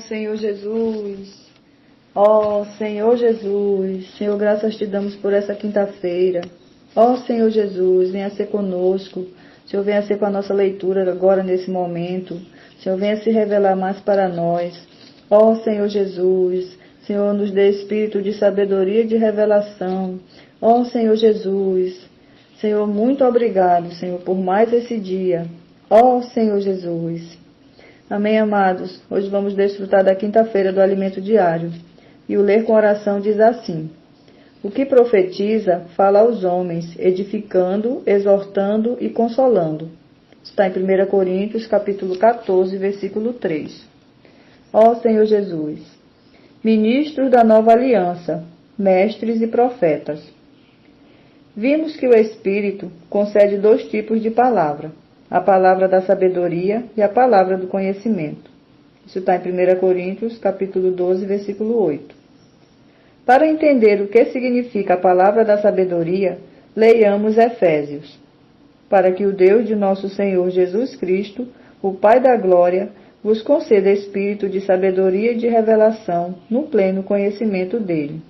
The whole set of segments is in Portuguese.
Senhor Jesus, ó Senhor Jesus, Senhor, graças te damos por essa quinta-feira. Ó Senhor Jesus, venha ser conosco, Senhor, venha ser com a nossa leitura agora nesse momento, Senhor, venha se revelar mais para nós. Ó Senhor Jesus, Senhor, nos dê espírito de sabedoria e de revelação. Ó Senhor Jesus, Senhor, muito obrigado, Senhor, por mais esse dia. Ó Senhor Jesus. Amém, amados? Hoje vamos desfrutar da quinta-feira do alimento diário. E o ler com oração diz assim: o que profetiza, fala aos homens, edificando, exortando e consolando. Está em 1 Coríntios, capítulo 14, versículo 3. Ó Senhor Jesus, ministros da nova aliança, mestres e profetas. Vimos que o Espírito concede 2 tipos de palavra: a palavra da sabedoria e a palavra do conhecimento. Isso está em 1 Coríntios, capítulo 12, versículo 8. Para entender o que significa a palavra da sabedoria, leiamos Efésios. Para que o Deus de nosso Senhor Jesus Cristo, o Pai da glória, vos conceda espírito de sabedoria e de revelação no pleno conhecimento dele.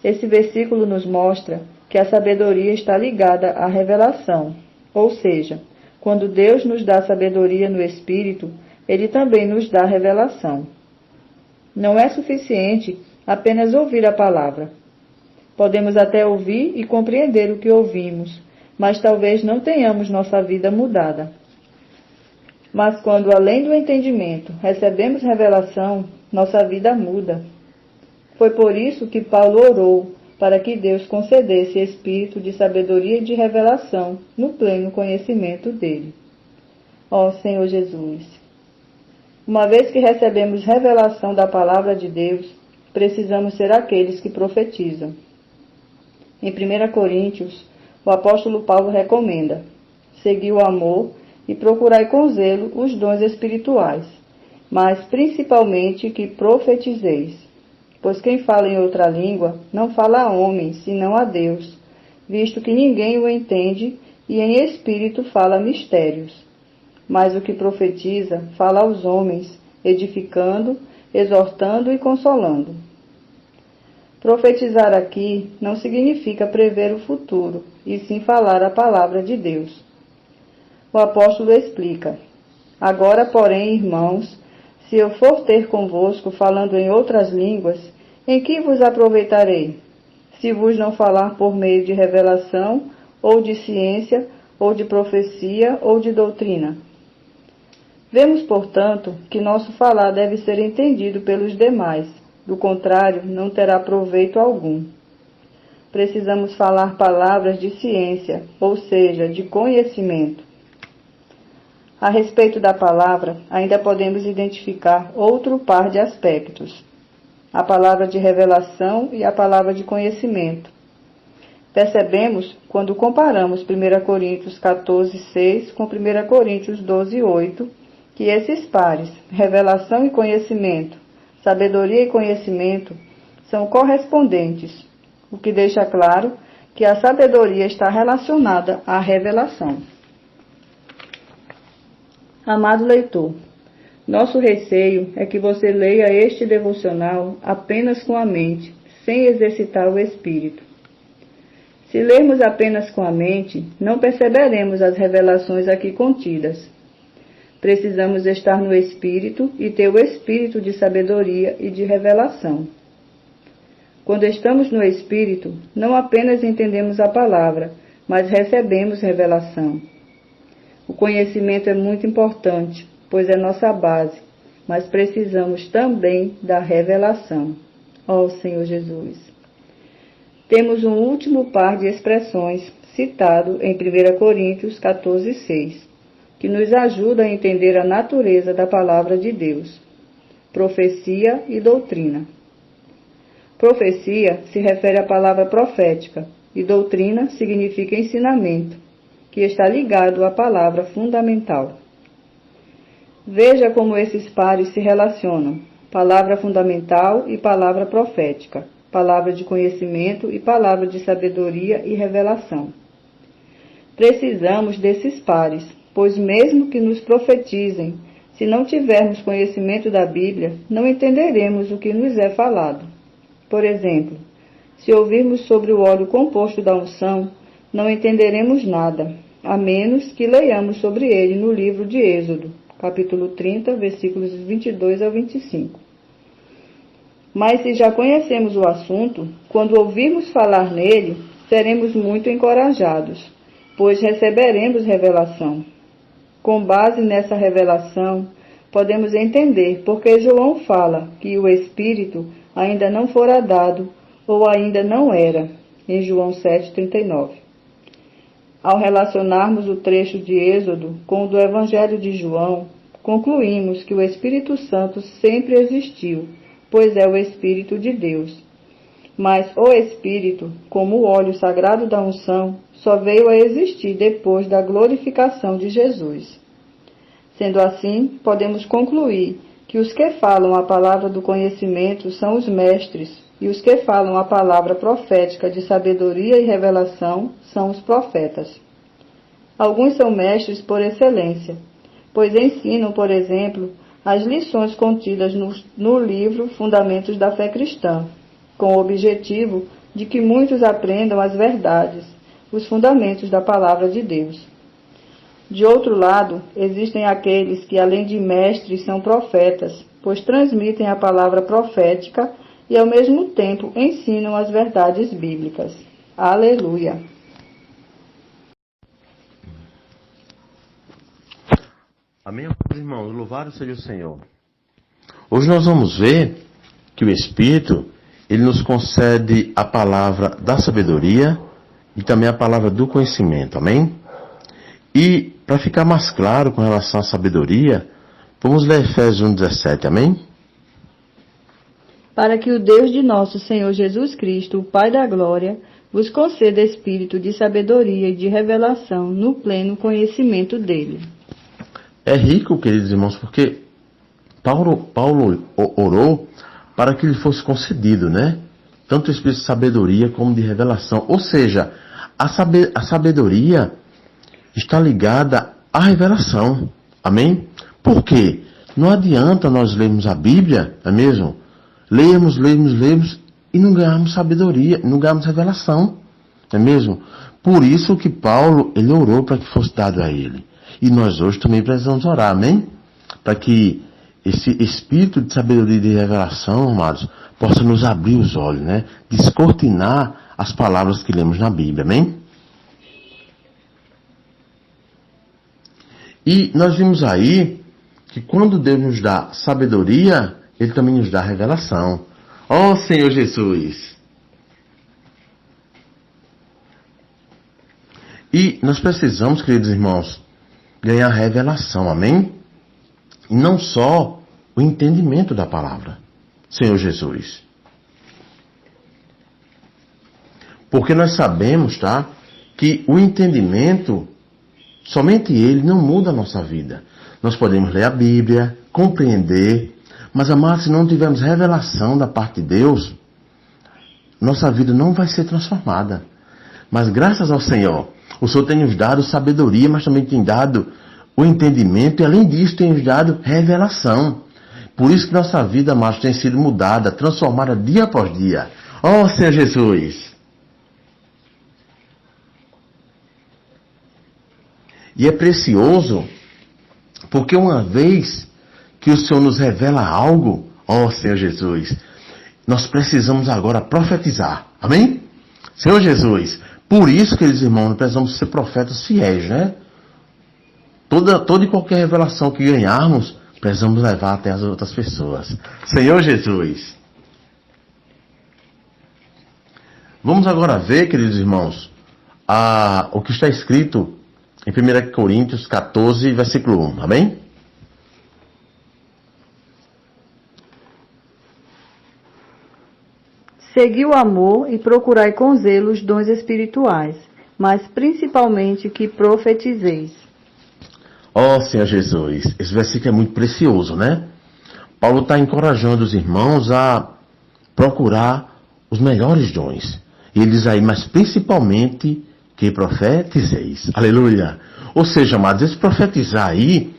Esse versículo nos mostra que a sabedoria está ligada à revelação, ou seja, quando Deus nos dá sabedoria no Espírito, Ele também nos dá revelação. Não é suficiente apenas ouvir a palavra. Podemos até ouvir e compreender o que ouvimos, mas talvez não tenhamos nossa vida mudada. Mas quando, além do entendimento, recebemos revelação, nossa vida muda. Foi por isso que Paulo orou, para que Deus concedesse espírito de sabedoria e de revelação no pleno conhecimento dele. Ó Senhor Jesus! Uma vez que recebemos revelação da palavra de Deus, precisamos ser aqueles que profetizam. Em 1 Coríntios, o apóstolo Paulo recomenda: segui o amor e procurai com zelo os dons espirituais, mas principalmente que profetizeis. Pois quem fala em outra língua não fala a homens, senão a Deus, visto que ninguém o entende, e em espírito fala mistérios. Mas o que profetiza fala aos homens, edificando, exortando e consolando. Profetizar aqui não significa prever o futuro, e sim falar a palavra de Deus. O apóstolo explica: agora, porém, irmãos, se eu for ter convosco falando em outras línguas, em que vos aproveitarei? Se vos não falar por meio de revelação, ou de ciência, ou de profecia, ou de doutrina. Vemos, portanto, que nosso falar deve ser entendido pelos demais, do contrário, não terá proveito algum. Precisamos falar palavras de ciência, ou seja, de conhecimento. A respeito da palavra, ainda podemos identificar outro par de aspectos: a palavra de revelação e a palavra de conhecimento. Percebemos, quando comparamos 1 Coríntios 14, 6 com 1 Coríntios 12, 8, que esses pares, revelação e conhecimento, sabedoria e conhecimento, são correspondentes, o que deixa claro que a sabedoria está relacionada à revelação. Amado leitor, nosso receio é que você leia este devocional apenas com a mente, sem exercitar o espírito. Se lermos apenas com a mente, não perceberemos as revelações aqui contidas. Precisamos estar no espírito e ter o espírito de sabedoria e de revelação. Quando estamos no espírito, não apenas entendemos a palavra, mas recebemos revelação. O conhecimento é muito importante, pois é nossa base, mas precisamos também da revelação. Ó Senhor Jesus! Temos um último par de expressões citado em 1 Coríntios 14, 6, que nos ajuda a entender a natureza da palavra de Deus: profecia e doutrina. Profecia se refere à palavra profética, e doutrina significa ensinamento, que está ligado à palavra fundamental. Veja como esses pares se relacionam: palavra fundamental e palavra profética, palavra de conhecimento e palavra de sabedoria e revelação. Precisamos desses pares, pois mesmo que nos profetizem, Se não tivermos conhecimento da Bíblia, não entenderemos o que nos é falado. Por exemplo, se ouvirmos sobre o óleo composto da unção, não entenderemos nada, a menos que leiamos sobre ele no livro de Êxodo, capítulo 30, versículos 22 ao 25. Mas se já conhecemos o assunto, quando ouvirmos falar nele, seremos muito encorajados, pois receberemos revelação. Com base nessa revelação, podemos entender porque João fala que o Espírito ainda não fora dado ou ainda não era, em João 7,39. Ao relacionarmos o trecho de Êxodo com o do Evangelho de João, concluímos que o Espírito Santo sempre existiu, pois é o Espírito de Deus. Mas o Espírito, como o óleo sagrado da unção, só veio a existir depois da glorificação de Jesus. Sendo assim, podemos concluir que os que falam a palavra do conhecimento são os mestres, e os que falam a palavra profética de sabedoria e revelação são os profetas. Alguns são mestres por excelência, pois ensinam, por exemplo, as lições contidas no livro Fundamentos da Fé Cristã, com o objetivo de que muitos aprendam as verdades, os fundamentos da palavra de Deus. De outro lado, existem aqueles que, além de mestres, são profetas, pois transmitem a palavra profética e, ao mesmo tempo, ensinam as verdades bíblicas. Aleluia! Amém, irmãos? Louvado seja o Senhor. Hoje nós vamos ver que o Espírito, ele nos concede a palavra da sabedoria e também a palavra do conhecimento, amém? E, para ficar mais claro com relação à sabedoria, vamos ler Efésios 1,17, amém? Para que o Deus de nosso Senhor Jesus Cristo, o Pai da Glória, vos conceda espírito de sabedoria e de revelação no pleno conhecimento dele. É rico, queridos irmãos, porque Paulo orou para que lhe fosse concedido, né? Tanto o espírito de sabedoria como de revelação. Ou seja, a sabedoria está ligada à revelação. Amém? Por quê? Não adianta nós lermos a Bíblia, não é mesmo? Lemos e não ganharmos sabedoria, não ganharmos revelação. Não é mesmo? Por isso que Paulo, ele orou para que fosse dado a ele. E nós hoje também precisamos orar, amém? Para que esse espírito de sabedoria e de revelação, amados, possa nos abrir os olhos, né? Descortinar as palavras que lemos na Bíblia, amém? E nós vimos aí que quando Deus nos dá sabedoria, Ele também nos dá revelação. Ó Senhor Jesus! E nós precisamos, queridos irmãos, ganhar revelação, amém? E não só o entendimento da palavra, Senhor Jesus. Porque nós sabemos, tá? Que o entendimento, somente ele não muda a nossa vida. Nós podemos ler a Bíblia, compreender, mas, amados, se não tivermos revelação da parte de Deus, nossa vida não vai ser transformada. Mas graças ao Senhor, o Senhor tem nos dado sabedoria, mas também tem dado o entendimento e, além disso, tem nos dado revelação. Por isso que nossa vida, amados, tem sido mudada, transformada dia após dia. Ó Senhor Jesus! E é precioso, porque uma vez que o Senhor nos revela algo, ó Senhor Jesus, nós precisamos agora profetizar. Amém? Senhor Jesus, por isso, queridos irmãos, nós precisamos ser profetas fiéis, né? Toda e qualquer revelação que ganharmos, precisamos levar até as outras pessoas. Senhor Jesus. Vamos agora ver, queridos irmãos, o que está escrito em 1 Coríntios 14, versículo 1. Amém? Segui o amor e procurai com zelo os dons espirituais, mas principalmente que profetizeis. Ó Senhor Jesus, esse versículo é muito precioso, né? Paulo está encorajando os irmãos a procurar os melhores dons. E ele diz aí, mas principalmente que profetizeis. Aleluia! Ou seja, amados, esse profetizar aí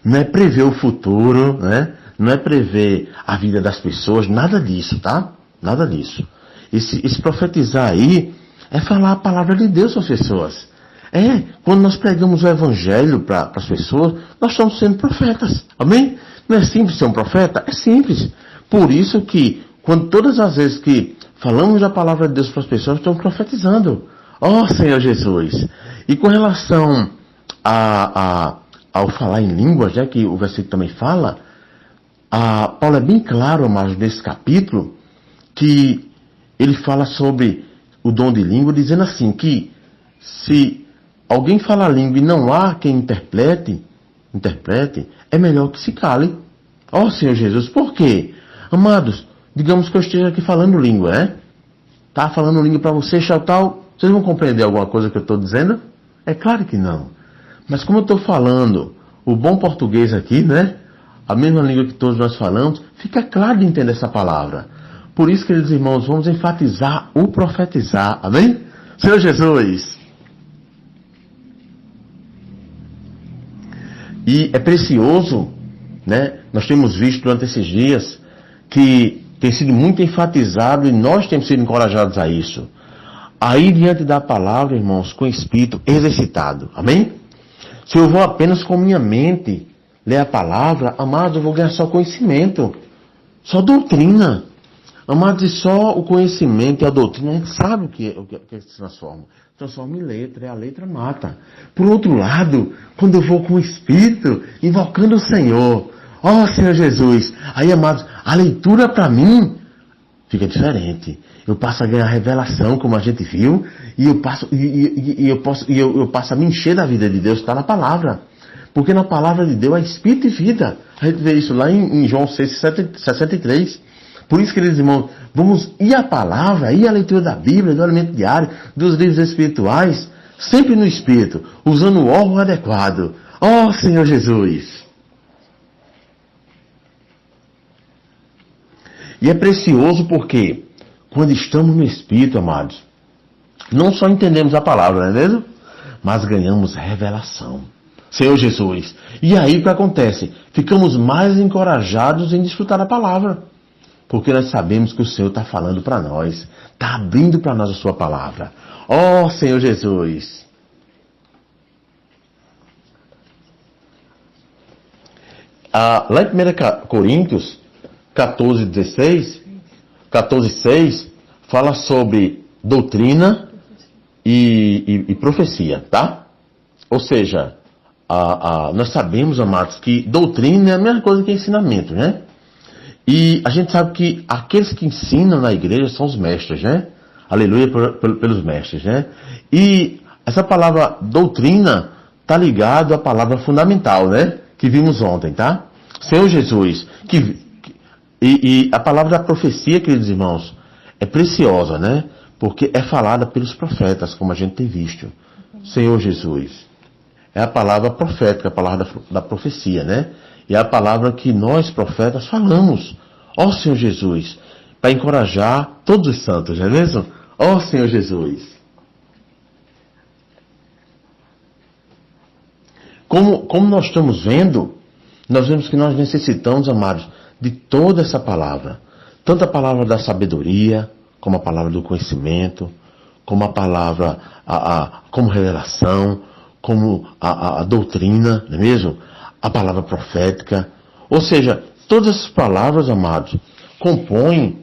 não é prever o futuro, né? Não é prever a vida das pessoas, nada disso, tá? Nada disso. Esse profetizar aí é falar a palavra de Deus às pessoas. Quando nós pregamos o evangelho para as pessoas, nós estamos sendo profetas. Amém? Não é simples ser um profeta? É simples. Por isso que, quando todas as vezes que falamos da palavra de Deus para as pessoas, estamos profetizando. Ó Senhor Jesus! E com relação ao falar em línguas, já que o versículo também fala, Paulo é bem claro, mas nesse capítulo, que ele fala sobre o dom de língua, dizendo assim, que se alguém fala a língua e não há quem interprete, é melhor que se cale. Ó Senhor Jesus, por quê? Amados, digamos que eu esteja aqui falando língua, né? Tá falando língua para vocês, tal, vocês vão compreender alguma coisa que eu estou dizendo? É claro que não. Mas como eu estou falando o bom português aqui, né? A mesma língua que todos nós falamos, fica claro de entender essa palavra. Por isso, queridos irmãos, vamos enfatizar o profetizar. Amém? Senhor Jesus! E é precioso, né? Nós temos visto durante esses dias que tem sido muito enfatizado e nós temos sido encorajados a isso. Aí diante da palavra, irmãos, com o espírito exercitado. Amém? Se eu vou apenas com minha mente ler a palavra, amados, eu vou ganhar só conhecimento. Só doutrina. Amados, e só o conhecimento e a doutrina, a gente sabe o que se transforma. Transforma em letra, e a letra mata. Por outro lado, quando eu vou com o Espírito, invocando o Senhor, ó Senhor Jesus, aí, amados, a leitura para mim fica diferente. Eu passo a ganhar revelação, como a gente viu, e eu passo a me encher da vida de Deus, está na palavra. Porque na palavra de Deus há Espírito e vida. A gente vê isso lá em João 6,63. Por isso, queridos irmãos, vamos ir à palavra, ir à leitura da Bíblia, do alimento diário, dos livros espirituais, sempre no Espírito, usando o órgão adequado. Ó Senhor Jesus! E é precioso porque, quando estamos no Espírito, amados, não só entendemos a palavra, não é mesmo? Mas ganhamos revelação. Senhor Jesus. E aí o que acontece? Ficamos mais encorajados em desfrutar da palavra. Porque nós sabemos que o Senhor está falando para nós. Está abrindo para nós a sua palavra. Ó Senhor Jesus. Lá em 1 Coríntios 14:6, fala sobre doutrina e profecia, tá? Ou seja, nós sabemos, amados, que doutrina é a mesma coisa que ensinamento, né? E a gente sabe que aqueles que ensinam na igreja são os mestres, né? Aleluia pelos mestres, né? E essa palavra doutrina está ligada à palavra fundamental, né? Que vimos ontem, tá? Senhor Jesus. E a palavra da profecia, queridos irmãos, é preciosa, né? Porque é falada pelos profetas, como a gente tem visto. Senhor Jesus. É a palavra profética, a palavra da profecia, né? E é a palavra que nós, profetas, falamos. Ó Senhor Jesus, para encorajar todos os santos, não é mesmo? Ó Senhor Jesus. Como nós estamos vendo, nós vemos que nós necessitamos, amados, de toda essa palavra. Tanto a palavra da sabedoria, como a palavra do conhecimento, como a palavra, como revelação, como a doutrina, não é mesmo? A palavra profética. Ou seja, todas essas palavras, amados, compõem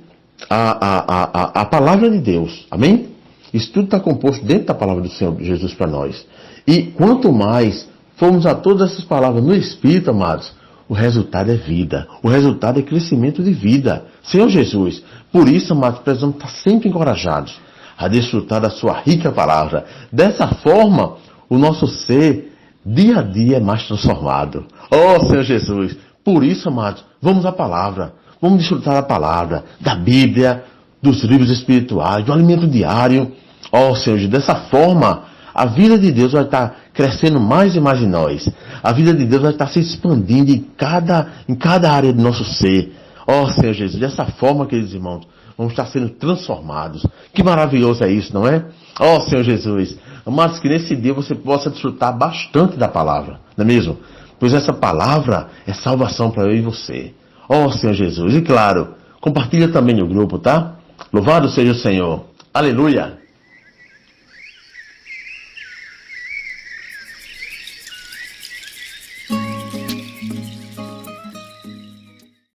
a palavra de Deus. Amém? Isso tudo está composto dentro da palavra do Senhor Jesus para nós. E quanto mais formos a todas essas palavras no Espírito, amados, o resultado é vida. O resultado é crescimento de vida. Senhor Jesus. Por isso, amados, precisamos estar sempre encorajados a desfrutar da sua rica palavra. Dessa forma, o nosso ser, dia a dia, é mais transformado. Oh, Senhor Jesus. Por isso, amados, vamos à palavra. Vamos desfrutar da palavra, da Bíblia, dos livros espirituais, do alimento diário. Oh, Senhor Jesus. Dessa forma, a vida de Deus vai estar crescendo mais e mais em nós. A vida de Deus vai estar se expandindo em cada área do nosso ser. Oh, Senhor Jesus. Dessa forma, queridos irmãos, vamos estar sendo transformados. Que maravilhoso é isso, não é? Oh, Senhor Jesus. Amados, que nesse dia você possa desfrutar bastante da palavra, não é mesmo? pois essa palavra é salvação para eu e você. Ó Senhor Jesus. E claro, compartilha também no grupo, tá? Louvado seja o Senhor. Aleluia!